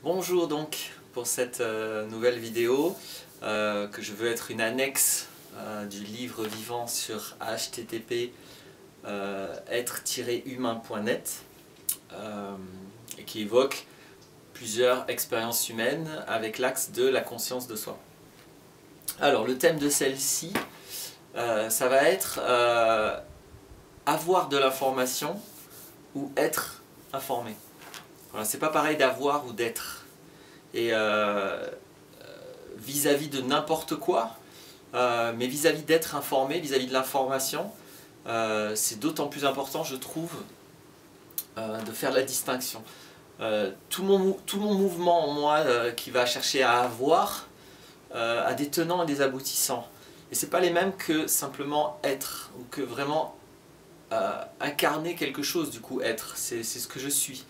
Bonjour donc pour cette nouvelle vidéo que je veux être une annexe du livre vivant sur http être-humain.net et qui évoque plusieurs expériences humaines avec l'axe de la conscience de soi. Alors le thème de celle-ci, ça va être avoir de l'information ou être informé. Voilà, c'est pas pareil d'avoir ou d'être. Et vis-à-vis de n'importe quoi, mais vis-à-vis d'être informé, vis-à-vis de l'information, c'est d'autant plus important, je trouve, de faire la distinction. Tout mon mouvement en moi qui va chercher à avoir a des tenants et des aboutissants. Et c'est pas les mêmes que simplement être, ou que vraiment incarner quelque chose, du coup être, c'est ce que je suis.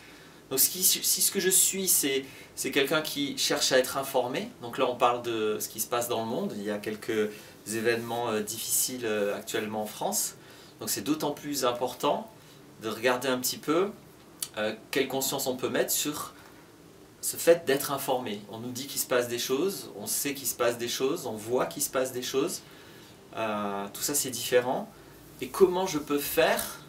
Donc si ce que je suis, c'est quelqu'un qui cherche à être informé, donc là on parle de ce qui se passe dans le monde, il y a quelques événements difficiles actuellement en France, donc c'est d'autant plus important de regarder un petit peu quelle conscience on peut mettre sur ce fait d'être informé. On nous dit qu'il se passe des choses, on sait qu'il se passe des choses, on voit qu'il se passe des choses, tout ça c'est différent, et comment je peux faire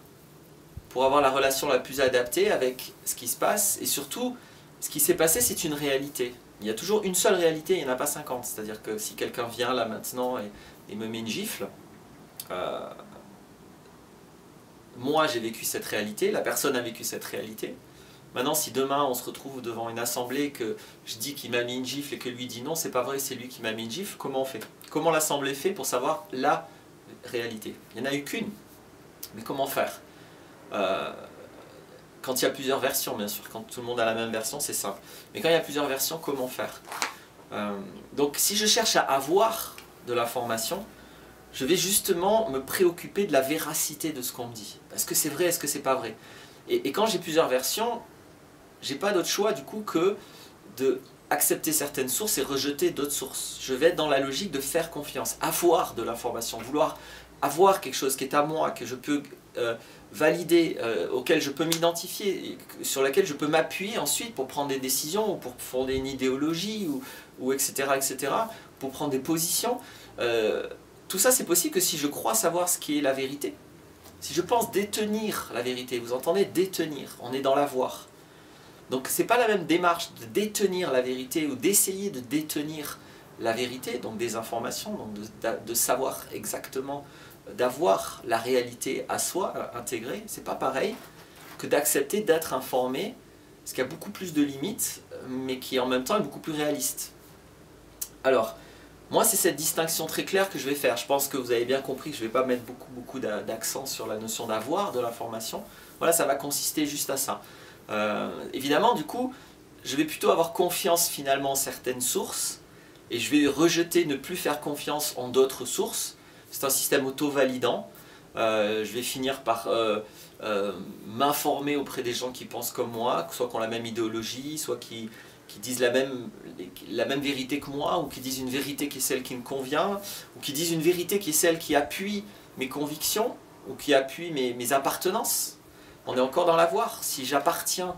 pour avoir la relation la plus adaptée avec ce qui se passe, et surtout, ce qui s'est passé, c'est une réalité. Il y a toujours une seule réalité, il n'y en a pas 50. C'est-à-dire que si quelqu'un vient là maintenant et me met une gifle, moi j'ai vécu cette réalité, la personne a vécu cette réalité. Maintenant, si demain on se retrouve devant une assemblée, que je dis qu'il m'a mis une gifle et que lui dit non, c'est pas vrai, c'est lui qui m'a mis une gifle, comment on fait? Comment l'assemblée fait pour savoir la réalité? Il n'y en a eu qu'une, mais comment faire? Quand il y a plusieurs versions, bien sûr, quand tout le monde a la même version, c'est simple. Mais quand il y a plusieurs versions, comment faire? Donc si je cherche à avoir de l'information, je vais justement me préoccuper de la véracité de ce qu'on me dit. Est-ce que c'est vrai, est-ce que c'est pas vrai? Et quand j'ai plusieurs versions, j'ai pas d'autre choix du coup que de accepter certaines sources et rejeter d'autres sources. Je vais être dans la logique de faire confiance, avoir de l'information, vouloir avoir quelque chose qui est à moi, que je peux valider, auquel je peux m'identifier, sur laquelle je peux m'appuyer ensuite pour prendre des décisions, ou pour fonder une idéologie, ou etc., etc., pour prendre des positions. Tout ça c'est possible que si je crois savoir ce qui est la vérité. Si je pense détenir la vérité, vous entendez, détenir, on est dans l'avoir. Donc c'est pas la même démarche de détenir la vérité ou d'essayer de détenir la vérité, donc des informations, donc de savoir exactement, d'avoir la réalité à soi, intégrée, c'est pas pareil que d'accepter d'être informé, parce qu'il y a beaucoup plus de limites, mais qui en même temps est beaucoup plus réaliste. Alors, moi c'est cette distinction très claire que je vais faire. Je pense que vous avez bien compris que je ne vais pas mettre beaucoup d'accent sur la notion d'avoir de l'information. Voilà, ça va consister juste à ça. Évidemment, du coup, je vais plutôt avoir confiance finalement en certaines sources, et je vais rejeter, ne plus faire confiance en d'autres sources. C'est un système auto-validant. Je vais finir par m'informer auprès des gens qui pensent comme moi, soit qui ont la même idéologie, soit qui disent la même vérité que moi, ou qui disent une vérité qui est celle qui me convient, ou qui disent une vérité qui est celle qui appuie mes convictions, ou qui appuie mes appartenances. On est encore dans l'avoir. Si j'appartiens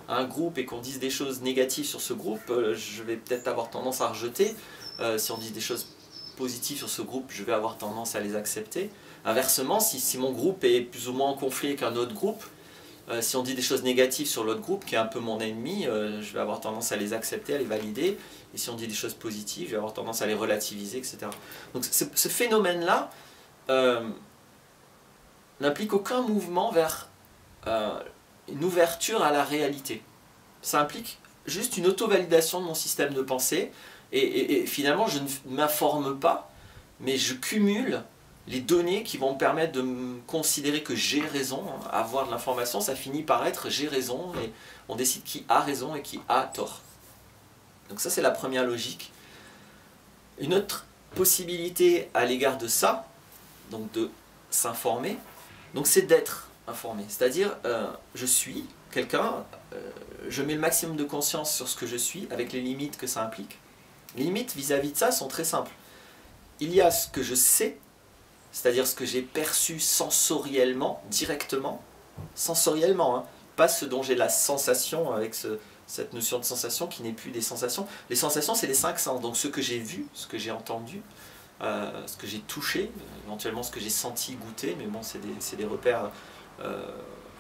à un groupe et qu'on dise des choses négatives sur ce groupe, je vais peut-être avoir tendance à rejeter. Si on dit des choses positives sur ce groupe, je vais avoir tendance à les accepter. Inversement, si mon groupe est plus ou moins en conflit avec un autre groupe, si on dit des choses négatives sur l'autre groupe, qui est un peu mon ennemi, je vais avoir tendance à les accepter, à les valider. Et si on dit des choses positives, je vais avoir tendance à les relativiser, etc. Donc ce phénomène-là n'implique aucun mouvement vers une ouverture à la réalité. Ça implique juste une auto-validation de mon système de pensée, et finalement je ne m'informe pas, mais je cumule les données qui vont me permettre de me considérer que j'ai raison. Avoir de l'information, ça finit par être j'ai raison, et on décide qui a raison et qui a tort. Donc ça c'est la première logique. Une autre possibilité à l'égard de ça, donc de s'informer, donc c'est d'être informé. C'est-à-dire, je suis quelqu'un, je mets le maximum de conscience sur ce que je suis, avec les limites que ça implique. Les limites vis-à-vis de ça sont très simples. Il y a ce que je sais, c'est-à-dire ce que j'ai perçu sensoriellement, directement, sensoriellement, hein, pas ce dont j'ai la sensation avec cette notion de sensation qui n'est plus des sensations. Les sensations, c'est les 5 sens. Donc ce que j'ai vu, ce que j'ai entendu, ce que j'ai touché, éventuellement ce que j'ai senti, goûté, mais bon, c'est des repères,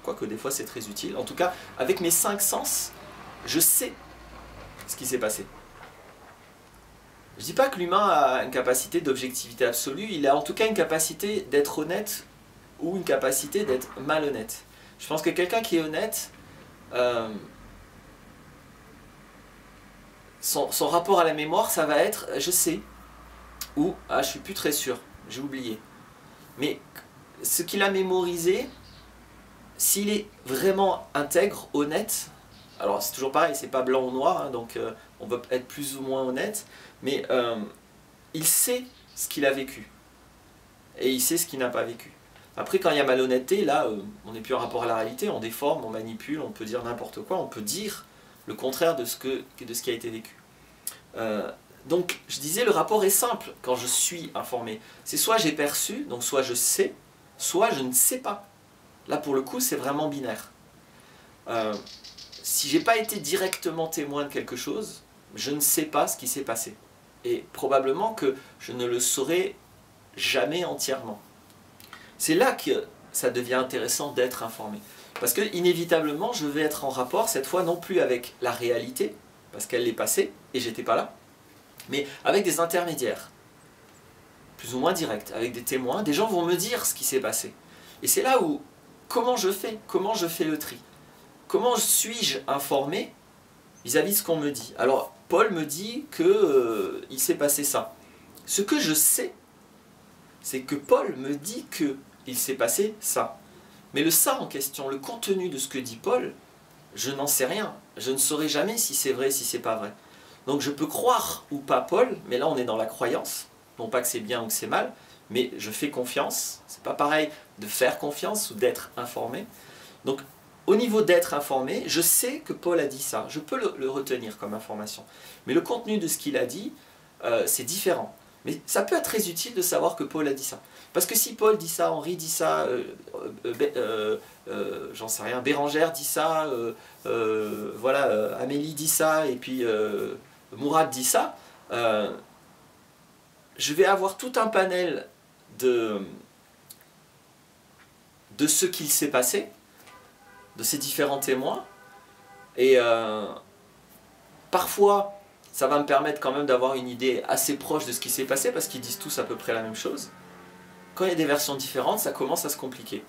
quoique des fois c'est très utile. En tout cas, avec mes 5 sens, je sais ce qui s'est passé. Je ne dis pas que l'humain a une capacité d'objectivité absolue, il a en tout cas une capacité d'être honnête ou une capacité d'être malhonnête. Je pense que quelqu'un qui est honnête, son rapport à la mémoire, ça va être « je sais » ou « ah, je suis plus très sûr, j'ai oublié ». Mais ce qu'il a mémorisé, s'il est vraiment intègre, honnête, alors c'est toujours pareil, c'est pas blanc ou noir, hein, donc on va être plus ou moins honnête, mais il sait ce qu'il a vécu et il sait ce qu'il n'a pas vécu. Après, quand il y a malhonnêteté, là, on n'est plus en rapport à la réalité, on déforme, on manipule, on peut dire n'importe quoi, on peut dire le contraire de ce qui a été vécu. Donc, je disais, le rapport est simple quand je suis informé. C'est soit j'ai perçu, donc soit je sais, soit je ne sais pas. Là, pour le coup, c'est vraiment binaire. Si j'ai pas été directement témoin de quelque chose, je ne sais pas ce qui s'est passé. Et probablement que je ne le saurai jamais entièrement. C'est là que ça devient intéressant d'être informé. Parce que, inévitablement, je vais être en rapport, cette fois, non plus avec la réalité, parce qu'elle est passée, et j'étais pas là, mais avec des intermédiaires, plus ou moins directs, avec des témoins. Des gens vont me dire ce qui s'est passé. Et c'est là où, comment je fais le tri? Comment suis-je informé vis-à-vis de ce qu'on me dit? Alors, Paul me dit qu'il s'est passé ça. Ce que je sais, c'est que Paul me dit qu'il s'est passé ça. Mais le ça en question, le contenu de ce que dit Paul, je n'en sais rien. Je ne saurai jamais si c'est vrai, si c'est pas vrai. Donc je peux croire ou pas Paul, mais là on est dans la croyance. Non pas que c'est bien ou que c'est mal, mais je fais confiance. C'est pas pareil de faire confiance ou d'être informé. Donc au niveau d'être informé, je sais que Paul a dit ça. Je peux le retenir comme information. Mais le contenu de ce qu'il a dit, c'est différent. Mais ça peut être très utile de savoir que Paul a dit ça. Parce que si Paul dit ça, Henri dit ça, j'en sais rien, Bérangère dit ça, voilà, Amélie dit ça, et puis Mourad dit ça, je vais avoir tout un panel de ce qu'il s'est passé, de ces différents témoins, et parfois ça va me permettre quand même d'avoir une idée assez proche de ce qui s'est passé, parce qu'ils disent tous à peu près la même chose. Quand il y a des versions différentes, ça commence à se compliquer.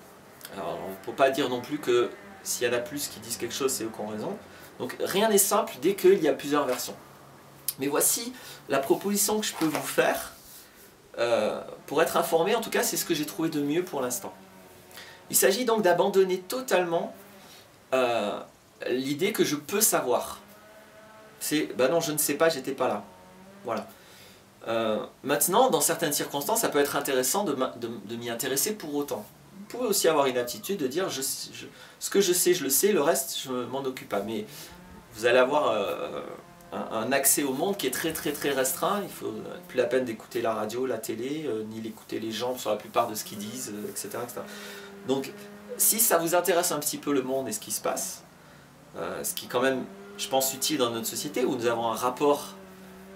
Alors, on ne peut pas dire non plus que s'il y en a plus qui disent quelque chose, c'est eux qui ont raison. Donc rien n'est simple dès qu'il y a plusieurs versions. Mais voici la proposition que je peux vous faire pour être informé. En tout cas, c'est ce que j'ai trouvé de mieux pour l'instant. Il s'agit donc d'abandonner totalement l'idée que je peux savoir. C'est, ben non, je ne sais pas, j'étais pas là. Voilà. Maintenant, dans certaines circonstances, ça peut être intéressant de m'y intéresser pour autant. Vous pouvez aussi avoir une attitude de dire ce que je sais, je le sais, le reste, je ne m'en occupe pas. Mais vous allez avoir un accès au monde qui est très très très restreint. Il ne faut plus la peine d'écouter la radio, la télé, ni d'écouter les gens sur la plupart de ce qu'ils disent, etc., etc. Donc, si ça vous intéresse un petit peu le monde et ce qui se passe, ce qui est quand même, je pense, utile dans notre société, où nous avons un rapport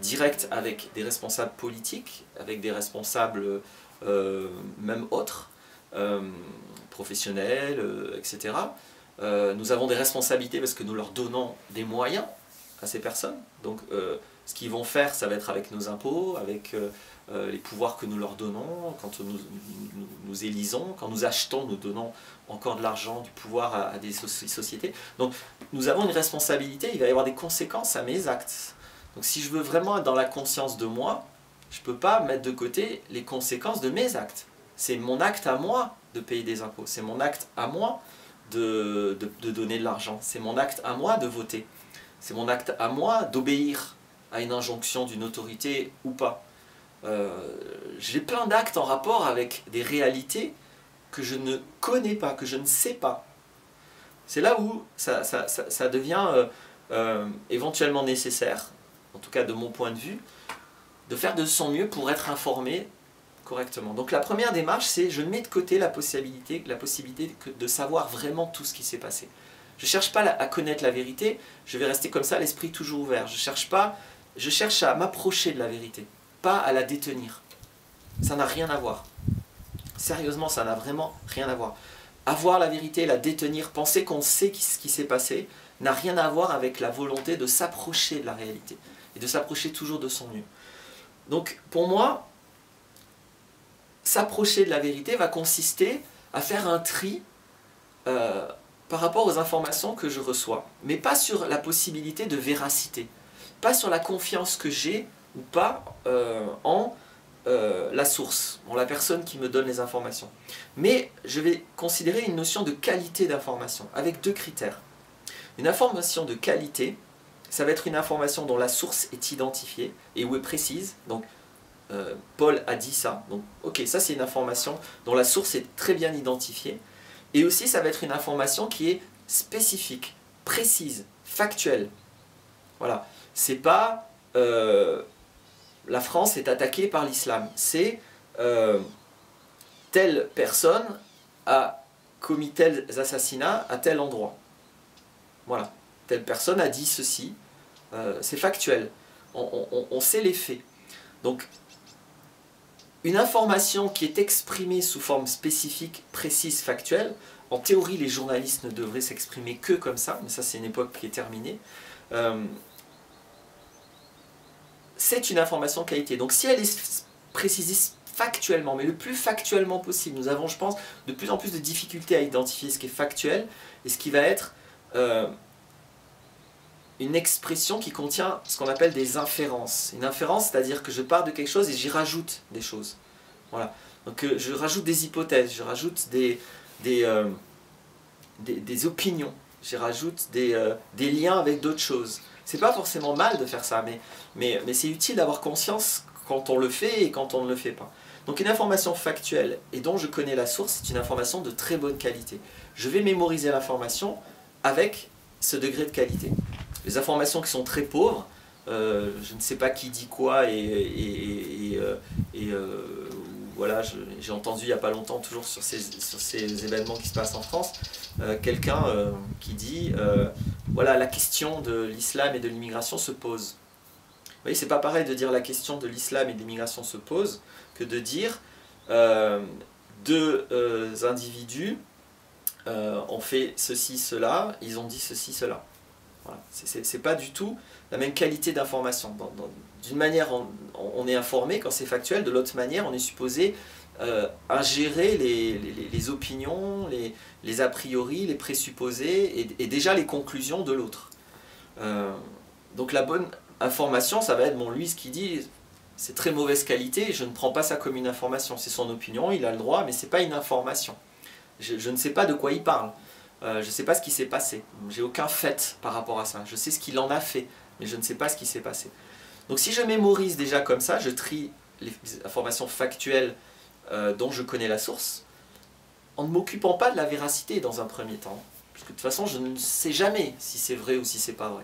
direct avec des responsables politiques, avec des responsables même autres, professionnels, etc. Nous avons des responsabilités parce que nous leur donnons des moyens à ces personnes. Donc ce qu'ils vont faire, ça va être avec nos impôts, avec les pouvoirs que nous leur donnons, quand nous élisons, quand nous achetons, nous donnons encore de l'argent, du pouvoir à des sociétés. Donc nous avons une responsabilité, il va y avoir des conséquences à mes actes. Donc si je veux vraiment être dans la conscience de moi, je ne peux pas mettre de côté les conséquences de mes actes. C'est mon acte à moi de payer des impôts, c'est mon acte à moi de donner de l'argent, c'est mon acte à moi de voter, c'est mon acte à moi d'obéir à une injonction d'une autorité ou pas. J'ai plein d'actes en rapport avec des réalités que je ne connais pas, que je ne sais pas. C'est là où ça devient éventuellement nécessaire, en tout cas de mon point de vue, de faire de son mieux pour être informé correctement. Donc la première démarche, c'est je mets de côté la possibilité de savoir vraiment tout ce qui s'est passé. Je ne cherche pas à connaître la vérité, je vais rester comme ça, l'esprit toujours ouvert. Je cherche à m'approcher de la vérité, pas à la détenir. Ça n'a rien à voir. Sérieusement, ça n'a vraiment rien à voir. Avoir la vérité, la détenir, penser qu'on sait ce qui s'est passé, n'a rien à voir avec la volonté de s'approcher de la réalité. Et de s'approcher toujours de son mieux. Donc, pour moi, s'approcher de la vérité va consister à faire un tri par rapport aux informations que je reçois, mais pas sur la possibilité de véracité, pas sur la confiance que j'ai ou pas en la source, en la personne qui me donne les informations. Mais je vais considérer une notion de qualité d'information, avec deux critères. Une information de qualité, ça va être une information dont la source est identifiée et où est précise, donc Paul a dit ça, donc ok, ça c'est une information dont la source est très bien identifiée. Et aussi, ça va être une information qui est spécifique, précise, factuelle. Voilà. C'est pas la France est attaquée par l'islam. C'est telle personne a commis tels assassinats à tel endroit. Voilà. Telle personne a dit ceci. C'est factuel. On sait les faits. Donc, une information qui est exprimée sous forme spécifique, précise, factuelle, en théorie les journalistes ne devraient s'exprimer que comme ça, mais ça c'est une époque qui est terminée, c'est une information qualité. Donc si elle est précisée factuellement, mais le plus factuellement possible, nous avons je pense de plus en plus de difficultés à identifier ce qui est factuel et ce qui va être une expression qui contient ce qu'on appelle des inférences. Une inférence, c'est-à-dire que je pars de quelque chose et j'y rajoute des choses. Voilà. Donc je rajoute des hypothèses, je rajoute des opinions, je rajoute des liens avec d'autres choses. C'est pas forcément mal de faire ça, mais c'est utile d'avoir conscience quand on le fait et quand on ne le fait pas. Donc une information factuelle et dont je connais la source, c'est une information de très bonne qualité. Je vais mémoriser l'information avec ce degré de qualité. Les informations qui sont très pauvres, je ne sais pas qui dit quoi voilà, j'ai entendu il n'y a pas longtemps, toujours sur ces événements qui se passent en France, quelqu'un qui dit voilà, la question de l'islam et de l'immigration se pose. Vous voyez, c'est pas pareil de dire la question de l'islam et de l'immigration se pose que de dire deux individus ont fait ceci, cela, ils ont dit ceci, cela. Voilà. C'est pas du tout la même qualité d'information. D'une manière, on est informé quand c'est factuel, de l'autre manière, on est supposé ingérer les opinions, les a priori, les présupposés et déjà les conclusions de l'autre. Donc la bonne information, ça va être, bon, lui, ce qu'il dit, c'est très mauvaise qualité, je ne prends pas ça comme une information. C'est son opinion, il a le droit, mais c'est pas une information. Je ne sais pas de quoi il parle. Je ne sais pas ce qui s'est passé. J'ai aucun fait par rapport à ça. Je sais ce qu'il en a fait, mais je ne sais pas ce qui s'est passé. Donc si je mémorise déjà comme ça, je trie les informations factuelles dont je connais la source, en ne m'occupant pas de la véracité dans un premier temps. Parce que de toute façon, je ne sais jamais si c'est vrai ou si c'est pas vrai.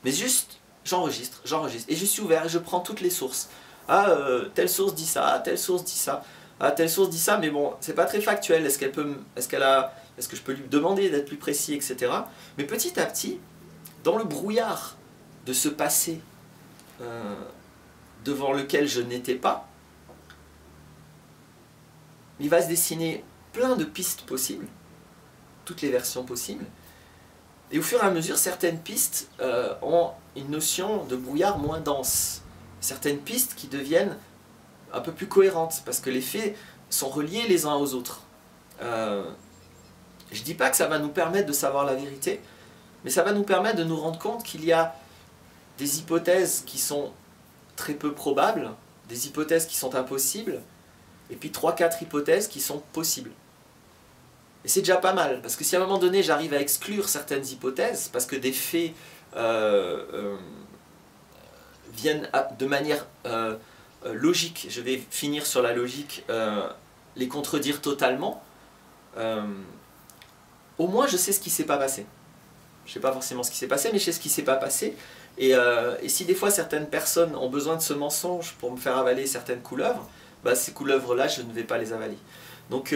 Mais juste, j'enregistre, et je suis ouvert et je prends toutes les sources. Ah, telle source dit ça, telle source dit ça. Ah, telle source dit ça, mais bon, c'est pas très factuel. Est-ce que je peux lui demander d'être plus précis, etc. Mais petit à petit, dans le brouillard de ce passé devant lequel je n'étais pas, il va se dessiner plein de pistes possibles, toutes les versions possibles, et au fur et à mesure, certaines pistes ont une notion de brouillard moins dense. Certaines pistes qui deviennent un peu plus cohérentes, parce que les faits sont reliés les uns aux autres. Je ne dis pas que ça va nous permettre de savoir la vérité, mais ça va nous permettre de nous rendre compte qu'il y a des hypothèses qui sont très peu probables, des hypothèses qui sont impossibles, et puis 3-4 hypothèses qui sont possibles. Et c'est déjà pas mal, parce que si à un moment donné j'arrive à exclure certaines hypothèses, parce que des faits viennent de manière logique, je vais finir sur la logique, les contredire totalement, au moins je sais ce qui s'est pas passé. Je ne sais pas forcément ce qui s'est passé, mais je sais ce qui s'est pas passé. Et si des fois certaines personnes ont besoin de ce mensonge pour me faire avaler certaines couleuvres, bah, ces couleuvres-là, je ne vais pas les avaler. Donc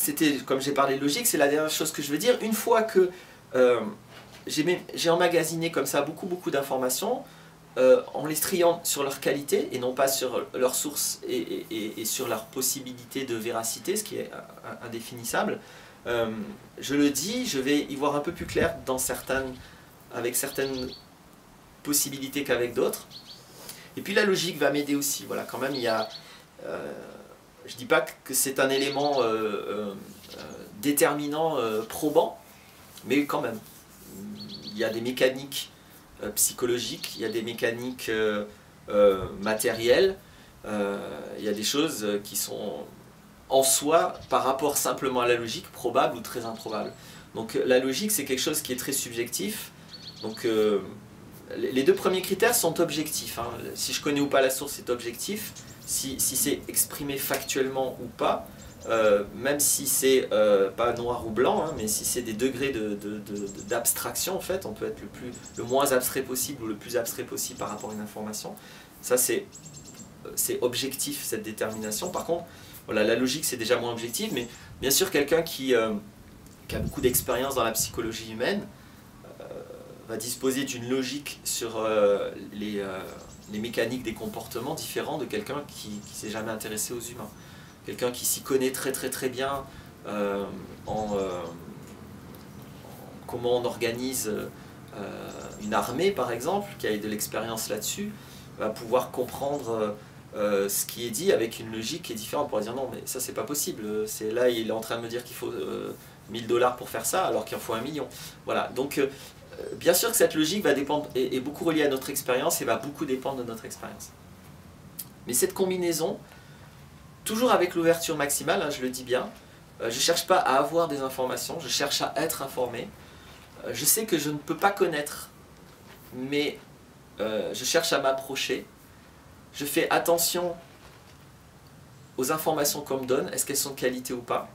c'était, comme j'ai parlé de logique, c'est la dernière chose que je veux dire. Une fois que j'ai emmagasiné comme ça beaucoup d'informations, en les triant sur leur qualité et non pas sur leur source et sur leur possibilité de véracité, ce qui est indéfinissable, je le dis, je vais y voir un peu plus clair avec certaines possibilités qu'avec d'autres. Et puis la logique va m'aider aussi. Voilà, quand même, il y a... je ne dis pas que c'est un élément déterminant, probant, mais quand même, il y a des mécaniques psychologiques, il y a des mécaniques matérielles, il y a des choses qui sont en soi, par rapport simplement à la logique, probables ou très improbables. Donc la logique, c'est quelque chose qui est très subjectif. Donc les deux premiers critères sont objectifs. Hein. Si je connais ou pas la source, c'est objectif. Si c'est exprimé factuellement ou pas, même si c'est pas noir ou blanc, hein, mais si c'est des degrés d'abstraction, en fait, on peut être le moins abstrait possible ou le plus abstrait possible par rapport à une information. Ça, c'est objectif, cette détermination. Par contre, voilà, la logique, c'est déjà moins objectif, mais bien sûr, quelqu'un qui a beaucoup d'expérience dans la psychologie humaine va disposer d'une logique sur les mécaniques des comportements différents de quelqu'un qui ne s'est jamais intéressé aux humains. Quelqu'un qui s'y connaît très bien en comment on organise une armée, par exemple, qui a eu de l'expérience là-dessus, va pouvoir comprendre ce qui est dit avec une logique qui est différente. On pourra dire non, mais ça c'est pas possible. Là, il est en train de me dire qu'il faut 1000 $ pour faire ça, alors qu'il en faut 1 million. Voilà, donc bien sûr que cette logique va dépendre, est beaucoup reliée à notre expérience et va beaucoup dépendre de notre expérience. Mais cette combinaison, toujours avec l'ouverture maximale, hein, je le dis bien, je ne cherche pas à avoir des informations, je cherche à être informé. Je sais que je ne peux pas connaître, mais je cherche à m'approcher. Je fais attention aux informations qu'on me donne, est-ce qu'elles sont de qualité ou pas.